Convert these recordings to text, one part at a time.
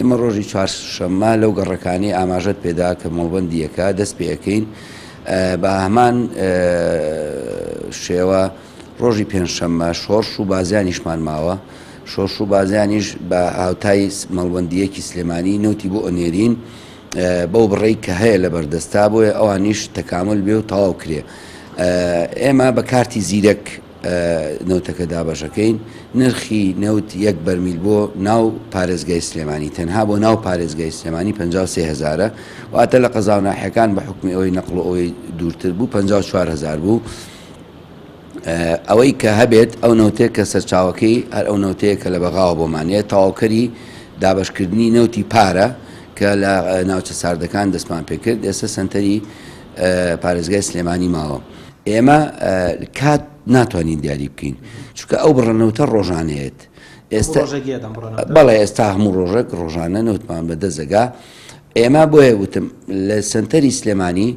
ئێمە ڕۆژی چوارشەممە لەو گەڕەکانی ئاماژەت پێدا کە مەڵبەندیەکە دەست پێەکەین بە هەمان شێوە ڕۆژی پێنجشەممە شۆڕش و بازیانیشمان ماوە شۆڕش و بازیانیش بە هاوتای مەڵبەندیەکی سلێمانی نوتی بۆ ئۆنێرین بەو بڕێی کە هەیە لە بەردەستا بۆیە ئەوانیش تەکامل بێ و تەواو کرێ. ئێمە بە کارتی زیرەک نەوتەکە دابەشەکەین نرخی نەوت 1 بەرمیل بۆ ناو پارێزگای سلێمانی تەنها بۆ ناو پارێزگای سلێمانی 53,000 واتە لە قەزاوناحیەکان بە حکمی ئەوەی نەقڵ ئەوەی دوورتر بوو 54,000 بوو. ئەوەی کە هەبێت ئەو نەوتەیە کە سەرچاوەکەی هەر ئەو نەوتەیە کە لە بەغاوە بۆمانەیە تەواوکەری دابشکردنی نەوتی پارە کە لە ناوچە ساردەکان دەستمان پێکرد ئێستا سنتەری پارێزگای سلێمانی ماوە. ئێمە کات ناتوانین دیاری بکەین چونکە ئەو بڕەنەوتە ڕۆژانەیەت بەڵێ ئێستا هەموو ڕۆژێک ڕۆژانە نەوتمان بەدەستەگا. ئێمە بۆیە وتم لە سنتەری سلێمانی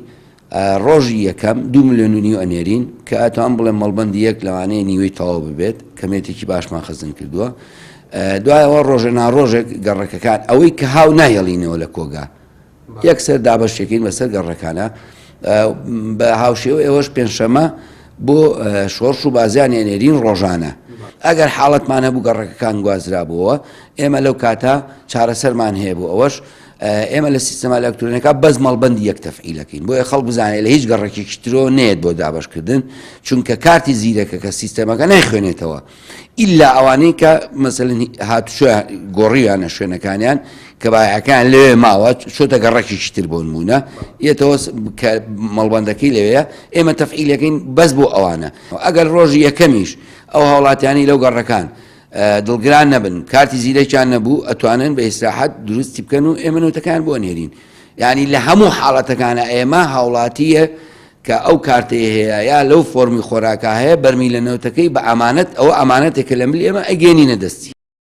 ڕۆژی یەکەم 2 ملیۆن و نیو ئەنێرین کە ئەتوان بڵێ مەڵبەندی یەک لەوانەیە نیوەی تەواو ببێت کەمێتێکی باشمان خەزن کردووە. دوایەوە ڕۆژە ناڕۆژێک گەڕەکەکان ئەوەی کە هاو نایەڵینەوە لە کۆگا یەکسەر دابەشێکین بەسەر گەڕەکانە بە هاوشێوە ئێوەش پێنجشەممە بۆ شۆڕش و بازیانی ئەنێرین ڕۆژانە. ئەگەر حاڵەتمان هەبوو گەڕەکەکان گوازرابووەوە ئێمە لەو کاتە چارەسەرمان هەیە بوو ئەوەش ئێمە لە سیستەما ئەلەکترۆنیەکە بەس مەڵبەندی یەک تەفعیلەکەین بۆیە خەڵک بزانێت لە هیچ گەڕێکێکی ترەوە نێت بۆ دابشکردن چونکە کارتی زیرەکە کە سیستەمەکە نایخوێنێتەوە ئیلا ئەوانەی کە مەسەڵەن هاتوچۆ گۆڕیوانە شوێنەکانیان کە بایەکان لەوێ ماوە چۆتە گەڕێکێکی تر بۆ نمونە یەتەوە کە مەڵبەندەکەی لەوەیە ئێمە تەفعیلەکەین بەس بۆ ئەوانە. ئەگەر ڕۆژی یەکەمیش ئەو هاوڵاتیانی لەو گەڕەکان دڵگران نەبن کارتی زیرەکیان نەبوو ئەتوانن بە ئیسراحەت دروستی بکەن و ئێمە نەوتەکان بۆ نێرین. یعنی لە هەموو حاڵەتەکانە ئێمە هاوڵاتیە کە ئەو کارتەیە هەیە یا لەو فۆرمی خۆراکە هەیە بەرمی لە نەوتەکەی بە ئەمانەت ئەوە ئەمانەتێکە لە ملی ئێمە ئەگەێنینە دەستی.